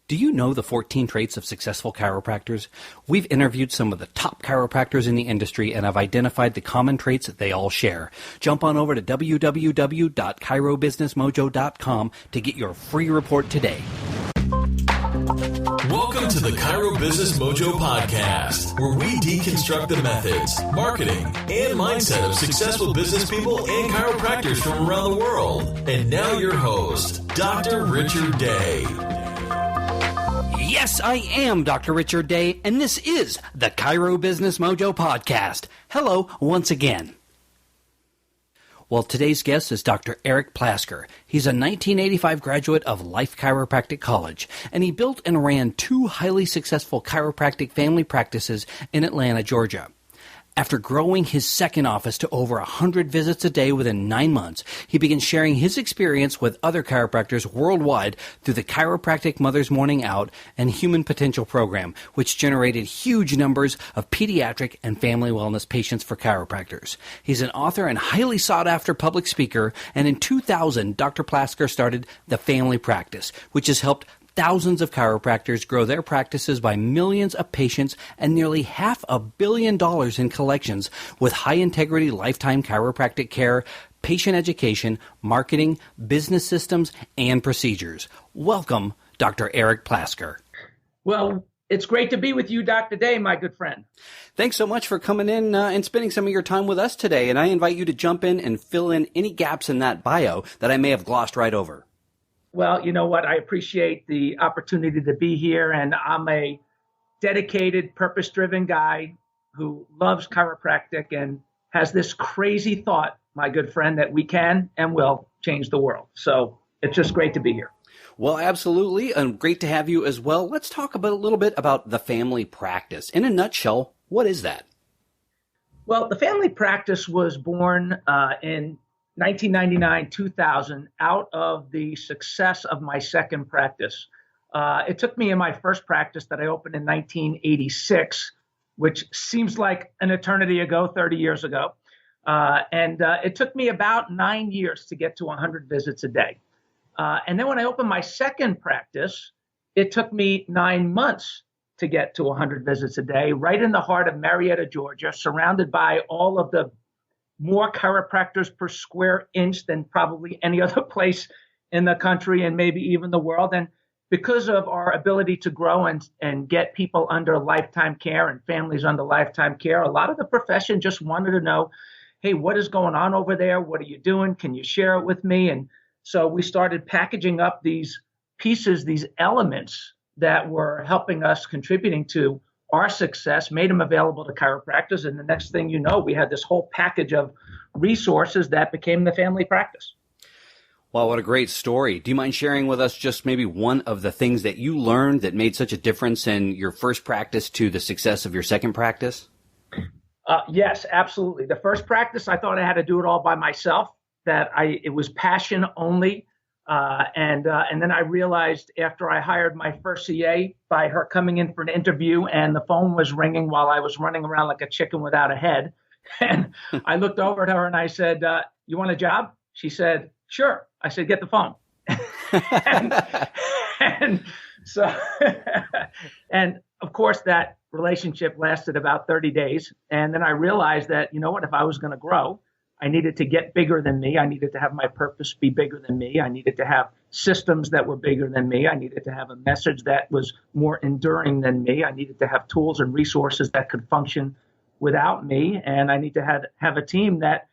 Do you know the 14 traits of successful chiropractors? We've interviewed some of the top chiropractors in the industry and have identified the common traits that they all share. Jump on over to www.chirobusinessmojo.com to get your free report today. Welcome to the Chiro Business Mojo podcast, where we deconstruct the methods, marketing, and mindset of successful business people and chiropractors from around the world. And now your host, Dr. Richard Day. Yes, I am Dr. Richard Day, and this is the Chiro Business Mojo podcast. Hello once again. Well, today's guest is Dr. Eric Plasker. He's a 1985 graduate of Life Chiropractic College, and he built and ran two highly successful chiropractic family practices in Atlanta, Georgia. After growing his second office to over 100 visits a day within 9 months, he began sharing his experience with other chiropractors worldwide through the Chiropractic Mother's Morning Out and Human Potential program, which generated huge numbers of pediatric and family wellness patients for chiropractors. He's an author and highly sought-after public speaker, and in 2000, Dr. Plasker started the Family Practice, which has helped thousands of chiropractors grow their practices by millions of patients and nearly $500 million in collections with high-integrity lifetime chiropractic care, patient education, marketing, business systems, and procedures. Welcome, Dr. Eric Plasker. Well, it's great to be with you, Dr. Day, my good friend. Thanks so much for coming in and spending some of your time with us today, and I invite you to jump in and fill in any gaps in that bio that I may have glossed right over. Well, you know what? I appreciate the opportunity to be here, and I'm a dedicated, purpose-driven guy who loves chiropractic and has this crazy thought, my good friend, that we can and will change the world. So it's just great to be here. Well, absolutely, and great to have you as well. Let's talk a little bit about the family practice. In a nutshell, what is that? Well, the family practice was born in 1999, 2000, out of the success of my second practice. It took me in my first practice that I opened in 1986, which seems like an eternity ago, 30 years ago. And it took me about 9 years to get to 100 visits a day. And then when I opened my second practice, it took me 9 months to get to 100 visits a day, right in the heart of Marietta, Georgia, surrounded by all of the more chiropractors per square inch than probably any other place in the country and maybe even the world. And because of our ability to grow and get people under lifetime care and families under lifetime care, a lot of the profession just wanted to know, hey, what is going on over there? What are you doing? Can you share it with me? And so we started packaging up these pieces, these elements that were helping us, contributing to our success, made them available to chiropractors. And the next thing you know, we had this whole package of resources that became the family practice. Wow, what a great story. Do you mind sharing with us just maybe one of the things that you learned that made such a difference in your first practice to the success of your second practice? Yes, absolutely. The first practice, I thought I had to do it all by myself, that it was passion only. And then I realized after I hired my first CA by her coming in for an interview and the phone was ringing while I was running around like a chicken without a head. And I looked over at her and I said, you want a job? She said, sure. I said, get the phone. and so, and of course that relationship lasted about 30 days. And then I realized that, you know what, if I was going to grow, I needed to get bigger than me. I needed to have my purpose be bigger than me. I needed to have systems that were bigger than me. I needed to have a message that was more enduring than me. I needed to have tools and resources that could function without me. And I need to have a team that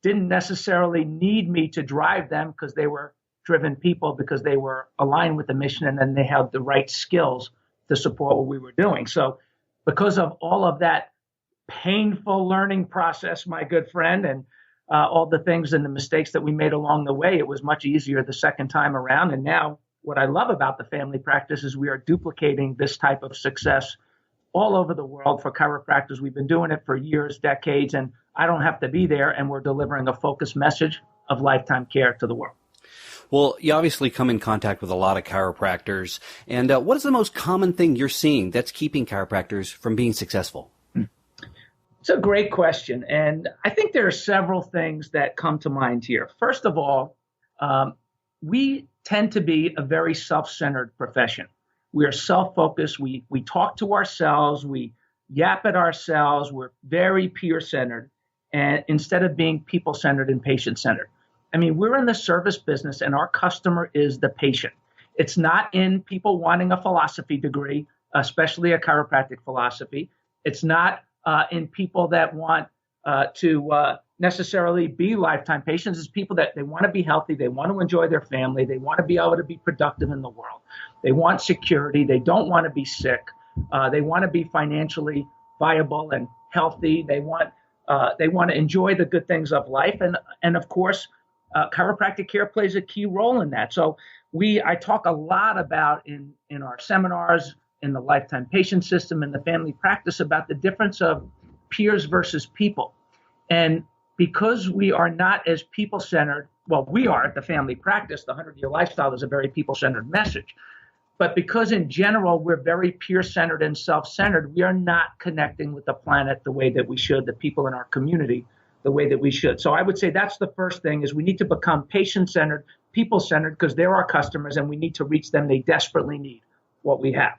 didn't necessarily need me to drive them because they were driven people, because they were aligned with the mission, and then they had the right skills to support what we were doing. So because of all of that painful learning process, my good friend, and all the things and the mistakes that we made along the way, it was much easier the second time around. And now what I love about the family practice is we are duplicating this type of success all over the world for chiropractors. We've been doing it for years, decades, and I don't have to be there, and we're delivering a focused message of lifetime care to the world. Well, you obviously come in contact with a lot of chiropractors, and what is the most common thing you're seeing that's keeping chiropractors from being successful? It's a great question, and I think there are several things that come to mind here. First of all, we tend to be a very self-centered profession. We are self-focused. We talk to ourselves. We yap at ourselves. We're very peer-centered, and instead of being people-centered and patient-centered. I mean, we're in the service business, and our customer is the patient. It's not in people wanting a philosophy degree, especially a chiropractic philosophy. It's not in people that want to necessarily be lifetime patients. It's people that they want to be healthy. They want to enjoy their family. They want to be able to be productive in the world. They want security. They don't want to be sick. They want to be financially viable and healthy. They want to enjoy the good things of life. And of course, chiropractic care plays a key role in that. So I talk a lot about in our seminars, in the lifetime patient system, in the family practice, about the difference of peers versus people. And because we are not as people-centered, well, we are at the family practice, the 100-Year Lifestyle is a very people-centered message. But because in general, we're very peer-centered and self-centered, we are not connecting with the planet the way that we should, the people in our community the way that we should. So I would say that's the first thing, is we need to become patient-centered, people-centered, because they're our customers and we need to reach them. They desperately need what we have.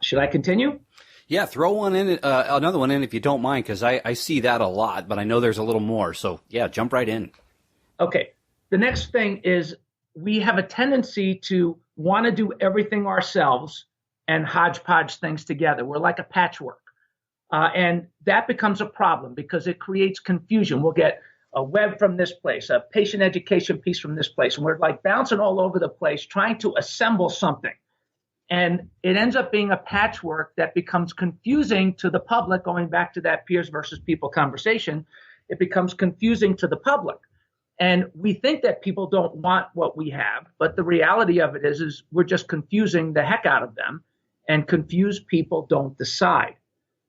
Should I continue? Yeah, throw one in, another one in if you don't mind, because I see that a lot, but I know there's a little more. So yeah, jump right in. Okay. The next thing is we have a tendency to want to do everything ourselves and hodgepodge things together. We're like a patchwork. And that becomes a problem because it creates confusion. We'll get a web from this place, a patient education piece from this place, and we're like bouncing all over the place trying to assemble something. And it ends up being a patchwork that becomes confusing to the public, going back to that peers versus people conversation. It becomes confusing to the public. And we think that people don't want what we have, but the reality of it is we're just confusing the heck out of them, and confused people don't decide.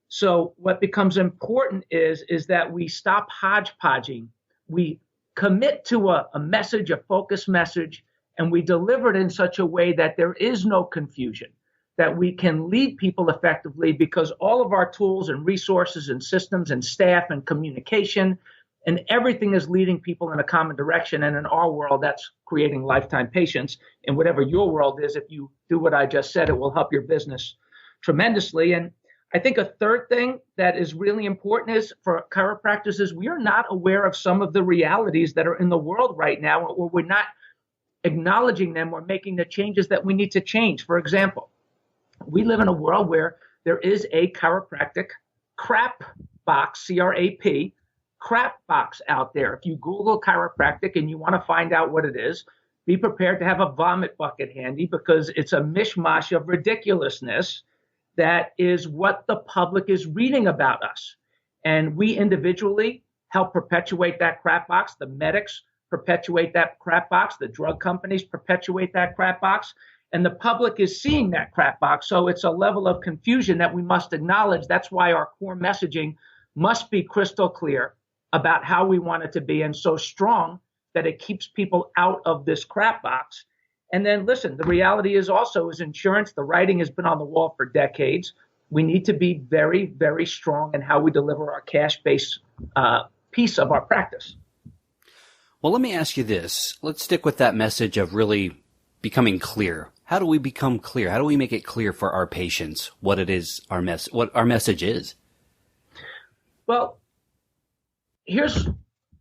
So what becomes important is that we stop hodgepodging. We commit to a message, a focused message, and we deliver it in such a way that there is no confusion, that we can lead people effectively, because all of our tools and resources and systems and staff and communication and everything is leading people in a common direction. And in our world, that's creating lifetime patients. In whatever your world is, if you do what I just said, it will help your business tremendously. And I think a third thing that is really important is for chiropractors is we are not aware of some of the realities that are in the world right now, or we're not acknowledging them or making the changes that we need to change. For example, we live in a world where there is a chiropractic crap box, C-R-A-P, crap box out there. If you Google chiropractic and you want to find out what it is, be prepared to have a vomit bucket handy, because it's a mishmash of ridiculousness that is what the public is reading about us. And we individually help perpetuate that crap box. The medics perpetuate that crap box. The drug companies perpetuate that crap box. And the public is seeing that crap box. So it's a level of confusion that we must acknowledge. That's why our core messaging must be crystal clear about how we want it to be, and so strong that it keeps people out of this crap box. And then listen, the reality is also is insurance. The writing has been on the wall for decades. We need to be very, very strong in how we deliver our cash-based piece of our practice. Well, let me ask you this. Let's stick with that message of really becoming clear. How do we become clear? How do we make it clear for our patients what it is, what our message is? Well, here's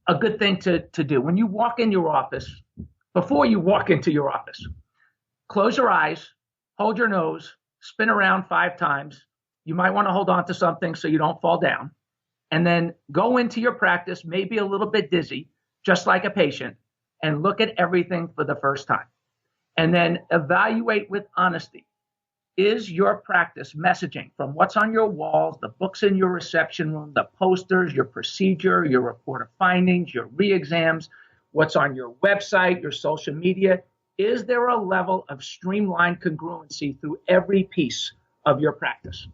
a good thing to do. When you walk in your office, before you walk into your office, close your eyes, hold your nose, spin around 5 times. You might want to hold on to something so you don't fall down. And then go into your practice, maybe a little bit dizzy, just like a patient, and look at everything for the first time. And then evaluate with honesty. Is your practice messaging from what's on your walls, the books in your reception room, the posters, your procedure, your report of findings, your re-exams, what's on your website, your social media? Is there a level of streamlined congruency through every piece of your practice?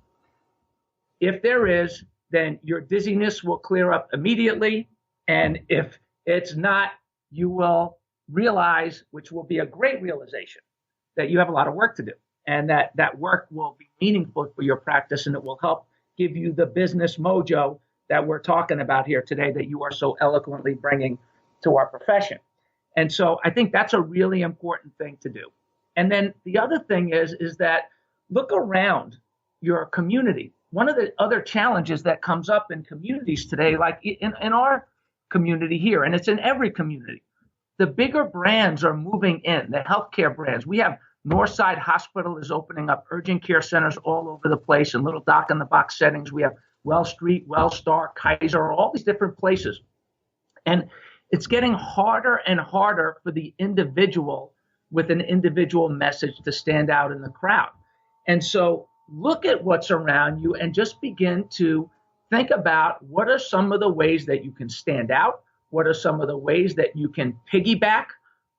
If there is, then your dizziness will clear up immediately. And if it's not, you will realize, which will be a great realization, that you have a lot of work to do. And that work will be meaningful for your practice, and it will help give you the business mojo that we're talking about here today, that you are so eloquently bringing to our profession. And so I think that's a really important thing to do. And then the other thing is that look around your community. One of the other challenges that comes up in communities today, like in our community here, and it's in every community, the bigger brands are moving in, the healthcare brands. We have Northside Hospital is opening up urgent care centers all over the place in little doc-in-the-box settings. We have Well Street, Wellstar, Kaiser, all these different places. And it's getting harder and harder for the individual with an individual message to stand out in the crowd. And so look at what's around you and just begin to think about what are some of the ways that you can stand out? What are some of the ways that you can piggyback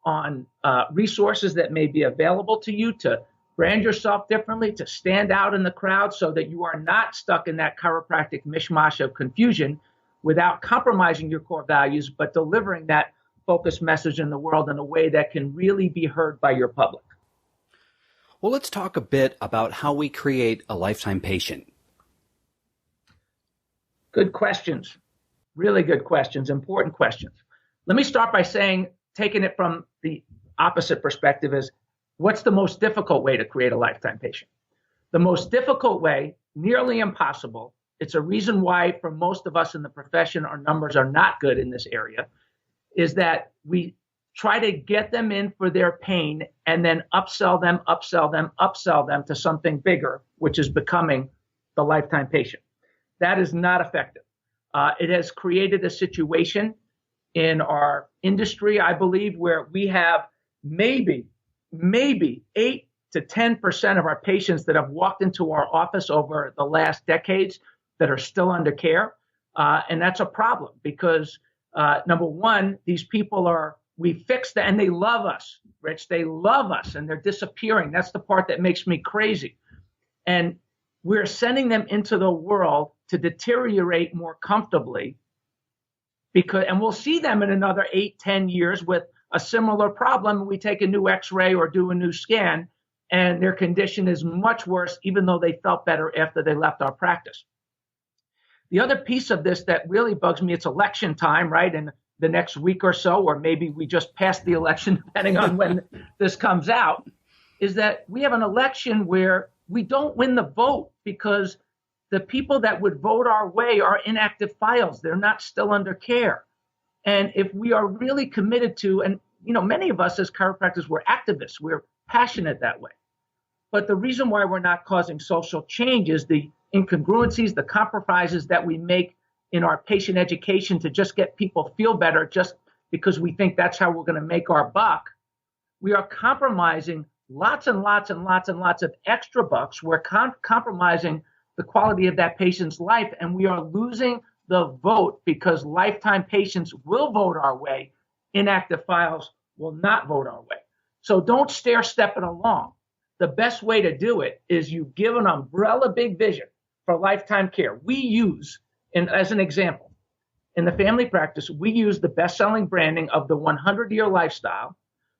on resources that may be available to you to brand yourself differently, to stand out in the crowd so that you are not stuck in that chiropractic mishmash of confusion without compromising your core values, but delivering that focused message in the world in a way that can really be heard by your public. Well, let's talk a bit about how we create a lifetime patient. Good questions. Really good questions, important questions. Let me start by saying, taking it from the opposite perspective, is what's the most difficult way to create a lifetime patient? The most difficult way, nearly impossible. It's a reason why for most of us in the profession, our numbers are not good in this area, is that we try to get them in for their pain and then upsell them to something bigger, which is becoming the lifetime patient. That is not effective. It has created a situation in our industry, I believe, where we have maybe 8 to 10% of our patients that have walked into our office over the last decades that are still under care. And that's a problem because, number one, these people we fixed that and they love us, Rich. They love us and they're disappearing. That's the part that makes me crazy. And we're sending them into the world to deteriorate more comfortably and we'll see them in another 8, 10 years with a similar problem. We take a new x-ray or do a new scan and their condition is much worse, even though they felt better after they left our practice. The other piece of this that really bugs me, it's election time, right? In the next week or so, or maybe we just passed the election, depending on when this comes out, is that we have an election where we don't win the vote because the people that would vote our way are inactive files. They're not still under care. And if we are really committed to, and many of us as chiropractors, we're activists, we're passionate that way. But the reason why we're not causing social change is the incongruencies, the compromises that we make in our patient education to just get people feel better just because we think that's how we're going to make our buck. We are compromising lots and lots and lots and lots of extra bucks. We're compromising the quality of that patient's life, and we are losing the vote because lifetime patients will vote our way. Inactive files will not vote our way. So don't step it along. The best way to do it is you give an umbrella big vision for lifetime care. We use, and as an example, in the family practice, we use the best-selling branding of the 100-year lifestyle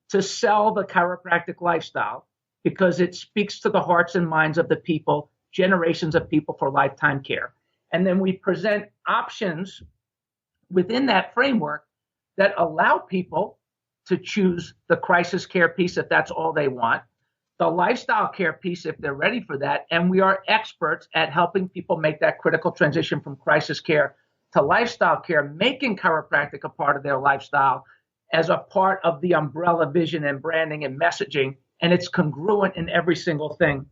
to sell the chiropractic lifestyle because it speaks to the hearts and minds of the people, generations of people for lifetime care. And then we present options within that framework that allow people to choose the crisis care piece if that's all they want, the lifestyle care piece if they're ready for that, and we are experts at helping people make that critical transition from crisis care to lifestyle care, making chiropractic a part of their lifestyle as a part of the umbrella vision and branding and messaging, and it's congruent in every single thing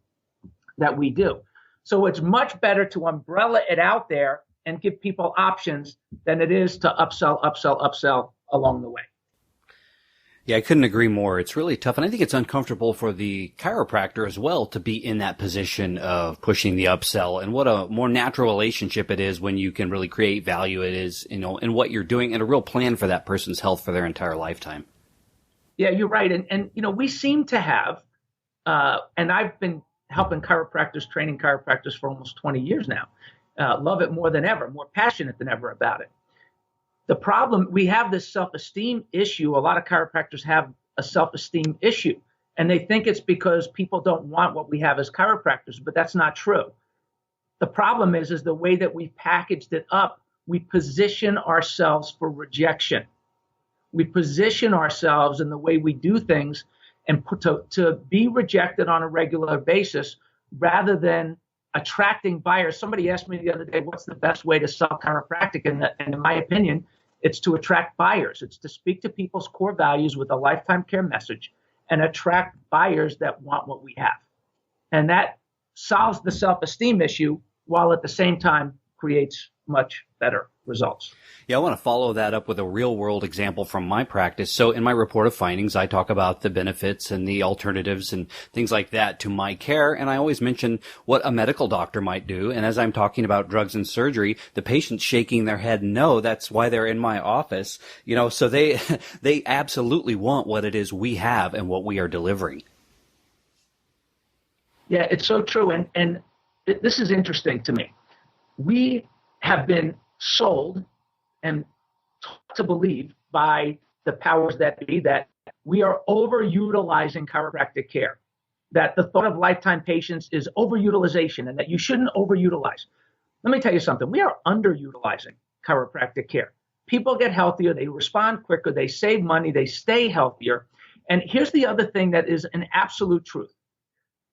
that we do. So it's much better to umbrella it out there and give people options than it is to upsell along the way. Yeah, I couldn't agree more. It's really tough. And I think it's uncomfortable for the chiropractor as well to be in that position of pushing the upsell. And what a more natural relationship it is when you can really create value it is, in what you're doing and a real plan for that person's health for their entire lifetime. Yeah, you're right. And we seem to have, and I've been helping chiropractors, training chiropractors for almost 20 years now. Love it more than ever, more passionate than ever about it. The problem, we have this self-esteem issue. A lot of chiropractors have a self-esteem issue, and they think it's because people don't want what we have as chiropractors, but that's not true. The problem is the way that we packaged it up, we position ourselves for rejection. We position ourselves in the way we do things and to be rejected on a regular basis rather than attracting buyers. Somebody asked me the other day, what's the best way to sell chiropractic? And in my opinion, it's to attract buyers. It's to speak to people's core values with a lifetime care message and attract buyers that want what we have. And that solves the self-esteem issue while at the same time creates much better results. Yeah, I want to follow that up with a real world example from my practice. So in my report of findings, I talk about the benefits and the alternatives and things like that to my care. And I always mention what a medical doctor might do. And as I'm talking about drugs and surgery, the patient's shaking their head no. That's why they're in my office. So they absolutely want what it is we have and what we are delivering. Yeah, it's so true. And this is interesting to me. We have been sold and taught to believe by the powers that be that we are overutilizing chiropractic care, that the thought of lifetime patients is overutilization and that you shouldn't overutilize. Let me tell you something. We are underutilizing chiropractic care. People get healthier, they respond quicker, they save money, they stay healthier. And here's the other thing that is an absolute truth.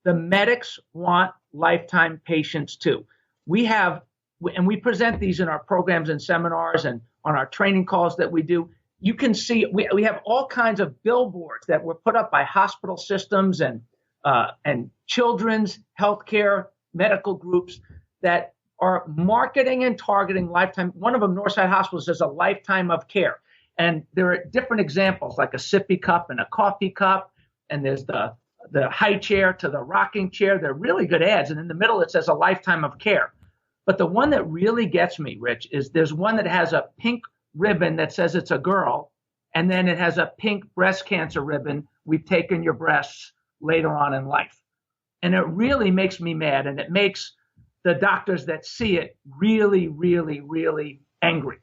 The medics want lifetime patients too. We present these in our programs and seminars and on our training calls that we do. You can see we have all kinds of billboards that were put up by hospital systems and children's healthcare medical groups that are marketing and targeting lifetime. One of them, Northside Hospital, says a lifetime of care. And there are different examples like a sippy cup and a coffee cup. And there's the high chair to the rocking chair. They're really good ads. And in the middle, it says a lifetime of care. But the one that really gets me, Rich, is there's one that has a pink ribbon that says it's a girl, and then it has a pink breast cancer ribbon. We've taken your breasts later on in life. And it really makes me mad, and it makes the doctors that see it really, really, really angry.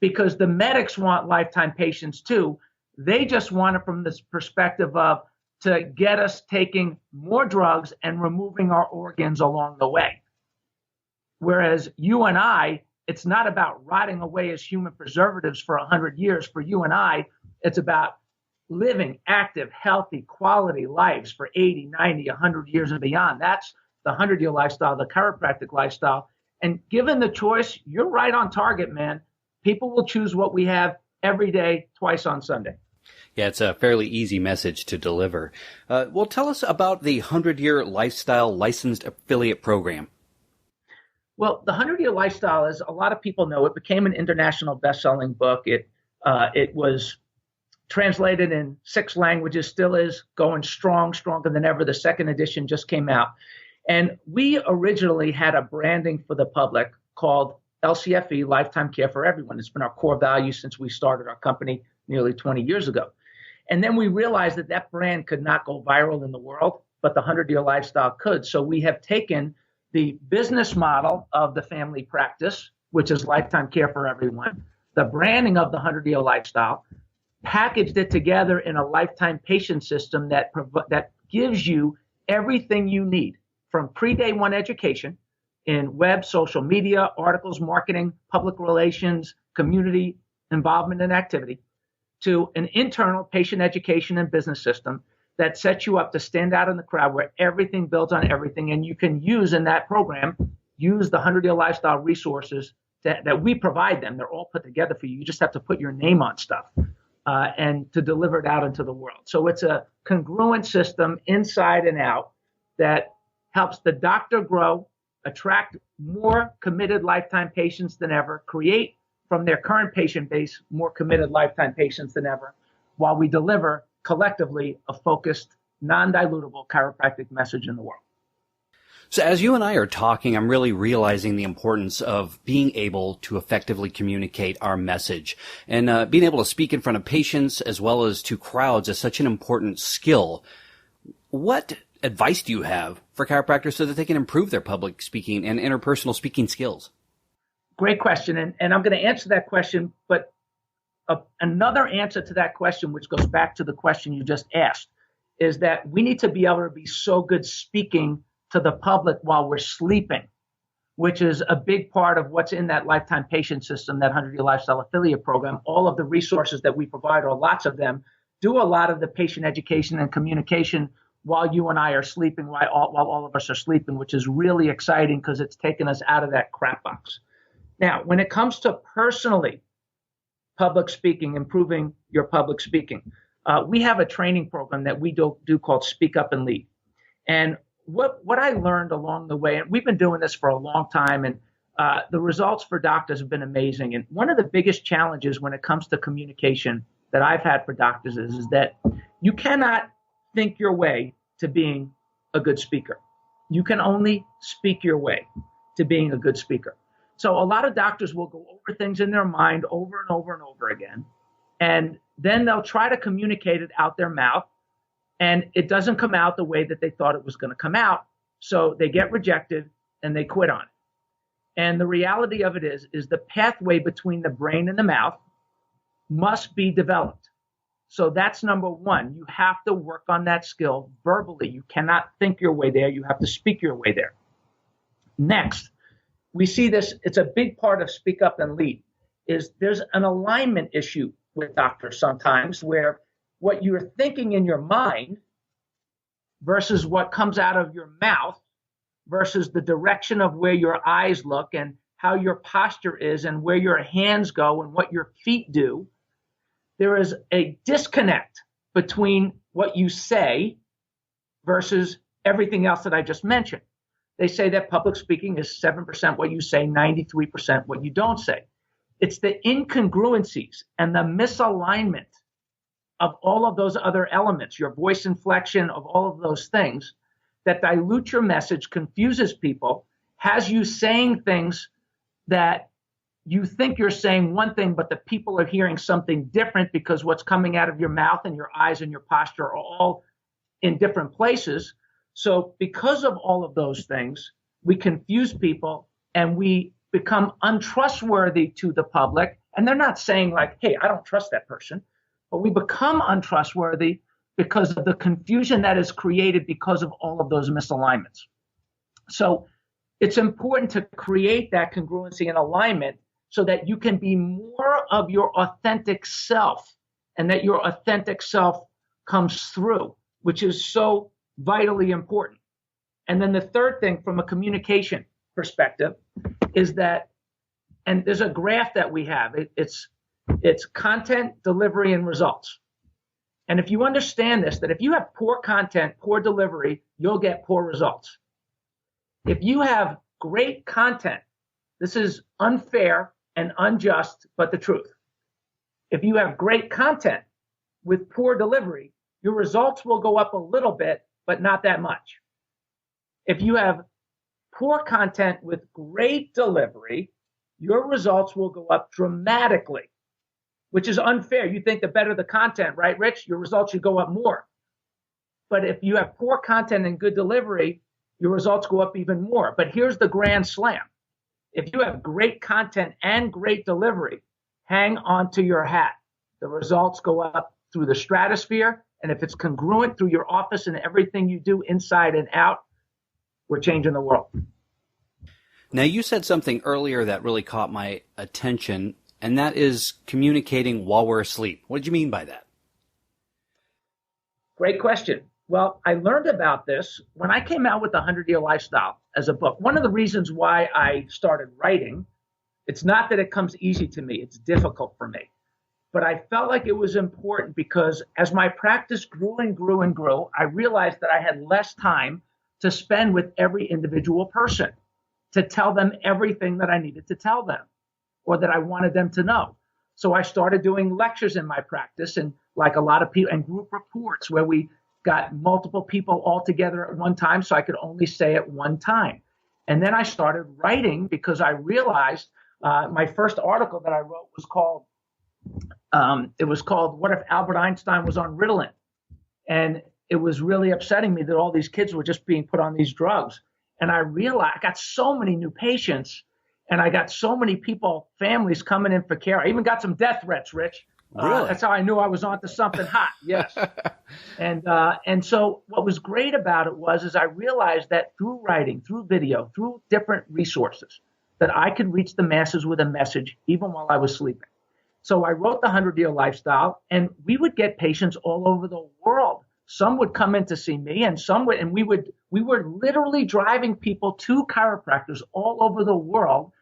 Because the medics want lifetime patients too. They just want it from this perspective of to get us taking more drugs and removing our organs along the way. Whereas you and I, it's not about rotting away as human preservatives for 100 years. For you and I, it's about living active, healthy, quality lives for 80, 90, 100 years and beyond. That's the 100-year lifestyle, the chiropractic lifestyle. And given the choice, you're right on target, man. People will choose what we have every day, twice on Sunday. Yeah, it's a fairly easy message to deliver. Well, tell us about the 100-year lifestyle licensed affiliate program. Well, the 100-Year Lifestyle, as a lot of people know, it became an international best-selling book. It was translated in 6 languages, still is going strong, stronger than ever. The second edition just came out. And we originally had a branding for the public called LCFE, Lifetime Care for Everyone. It's been our core value since we started our company nearly 20 years ago. And then we realized that that brand could not go viral in the world, but the 100-Year Lifestyle could. So we have taken the business model of the family practice, which is lifetime care for everyone, the branding of the 100-Year Lifestyle, packaged it together in a lifetime patient system that gives you everything you need from pre-day one education in web, social media, articles, marketing, public relations, community involvement and activity, to an internal patient education and business system that sets you up to stand out in the crowd where everything builds on everything. And you can use in that program, use the 100-Year Lifestyle resources that we provide them. They're all put together for you. You just have to put your name on stuff and to deliver it out into the world. So it's a congruent system inside and out that helps the doctor grow, attract more committed lifetime patients than ever, create from their current patient base more committed lifetime patients than ever, while we deliver collectively a focused, non-dilutable chiropractic message in the world. So as you and I are talking, I'm really realizing the importance of being able to effectively communicate our message. And being able to speak in front of patients as well as to crowds is such an important skill. What advice do you have for chiropractors so that they can improve their public speaking and interpersonal speaking skills? Great question. And I'm going to answer that question, but another answer to that question, which goes back to the question you just asked, is that we need to be able to be so good speaking to the public while we're sleeping, which is a big part of what's in that lifetime patient system, that 100-Year Lifestyle affiliate program. All of the resources that we provide, or lots of them, do a lot of the patient education and communication while you and I are sleeping, while all of us are sleeping, which is really exciting because it's taken us out of that crap box. Now, when it comes to personally public speaking, improving your public speaking, we have a training program that we do called Speak Up and Lead. And what I learned along the way, and we've been doing this for a long time, and the results for doctors have been amazing. And one of the biggest challenges when it comes to communication that I've had for doctors is that you cannot think your way to being a good speaker. You can only speak your way to being a good speaker. So a lot of doctors will go over things in their mind over and over and over again, and then they'll try to communicate it out their mouth, and it doesn't come out the way that they thought it was going to come out. So they get rejected and they quit on it. And the reality of it is the pathway between the brain and the mouth must be developed. So that's number one. You have to work on that skill verbally. You cannot think your way there. You have to speak your way there. Next, we see this, it's a big part of Speak Up and Lead, is there's an alignment issue with doctors sometimes where what you're thinking in your mind versus what comes out of your mouth versus the direction of where your eyes look and how your posture is and where your hands go and what your feet do. There is a disconnect between what you say versus everything else that I just mentioned. They say that public speaking is 7% what you say, 93% what you don't say. It's the incongruencies and the misalignment of all of those other elements, your voice inflection, of all of those things that dilute your message, confuses people, has you saying things that you think you're saying one thing, but the people are hearing something different because what's coming out of your mouth and your eyes and your posture are all in different places. So because of all of those things, we confuse people and we become untrustworthy to the public. And they're not saying like, hey, I don't trust that person, but we become untrustworthy because of the confusion that is created because of all of those misalignments. So it's important to create that congruency and alignment so that you can be more of your authentic self and that your authentic self comes through, which is so vitally important. And then the third thing from a communication perspective is that, and there's a graph that we have, it's content, delivery, and results. And if you understand this, that if you have poor content, poor delivery, you'll get poor results. If you have great content, this is unfair and unjust, but the truth. If you have great content with poor delivery, your results will go up a little bit, but not that much. If you have poor content with great delivery, your results will go up dramatically, which is unfair. You think the better the content, right, Rich? Your results should go up more. But if you have poor content and good delivery, your results go up even more. But here's the grand slam. If you have great content and great delivery, hang on to your hat. The results go up through the stratosphere. And if it's congruent through your office and everything you do inside and out, we're changing the world. Now, you said something earlier that really caught my attention, and that is communicating while we're asleep. What did you mean by that? Great question. Well, I learned about this when I came out with the 100-Year Lifestyle as a book. One of the reasons why I started writing, it's not that it comes easy to me, it's difficult for me. But I felt like it was important because as my practice grew and grew and grew, I realized that I had less time to spend with every individual person to tell them everything that I needed to tell them or that I wanted them to know. So I started doing lectures in my practice and like a lot of people and group reports where we got multiple people all together at one time so I could only say it one time. And then I started writing because I realized my first article that I wrote was called What If Albert Einstein Was on Ritalin? And it was really upsetting me that all these kids were just being put on these drugs. And I realized I got so many new patients and I got so many people, families coming in for care. I even got some death threats, Rich. Really? That's how I knew I was onto something hot. Yes. And so what was great about it was I realized that through writing, through video, through different resources, that I could reach the masses with a message even while I was sleeping. So I wrote the 100-Year Lifestyle, and we would get patients all over the world. Some would come in to see me, and we were literally driving people to chiropractors all over the world,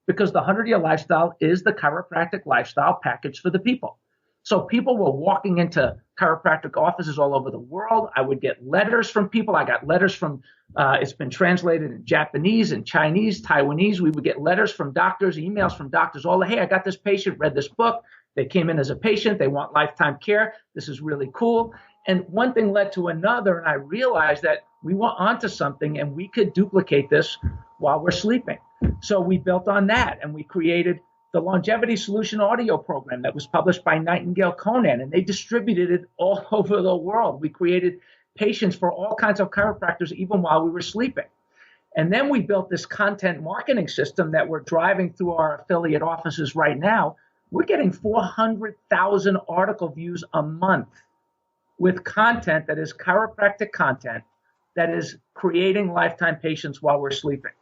because the 100-Year Lifestyle is the chiropractic lifestyle package for the people. So people were walking into chiropractic offices all over the world. I would get letters from people. I got letters from, it's been translated in Japanese and Chinese, Taiwanese. We would get letters from doctors, emails from doctors, hey, I got this patient, read this book. They came in as a patient. They want lifetime care. This is really cool. And one thing led to another, and I realized that we were onto something, and we could duplicate this while we're sleeping. So we built on that, and we created the Longevity Solution audio program that was published by Nightingale Conan, and they distributed it all over the world. We created patients for all kinds of chiropractors, even while we were sleeping. And then we built this content marketing system that we're driving through our affiliate offices right now. We're getting 400,000 article views a month with content that is chiropractic content that is creating lifetime patients while we're sleeping.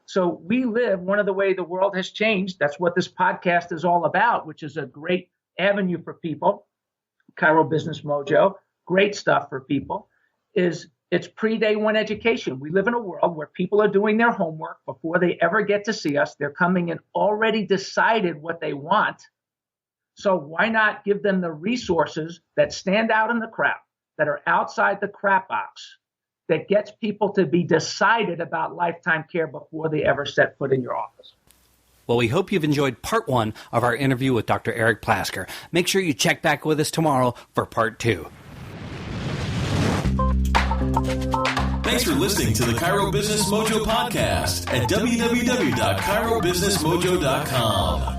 So we live one of the way the world has changed. That's what this podcast is all about, which is a great avenue for people. Chiro Business Mojo, great stuff for people, is it's pre-day one education. We live in a world where people are doing their homework before they ever get to see us. They're coming in already decided what they want. So why not give them the resources that stand out in the crowd, that are outside the crap box, that gets people to be decided about lifetime care before they ever set foot in your office? Well, we hope you've enjoyed part 1 of our interview with Dr. Eric Plasker. Make sure you check back with us tomorrow for part 2. Thanks for listening to the Chiro Business Mojo podcast at www.chirobusinessmojo.com.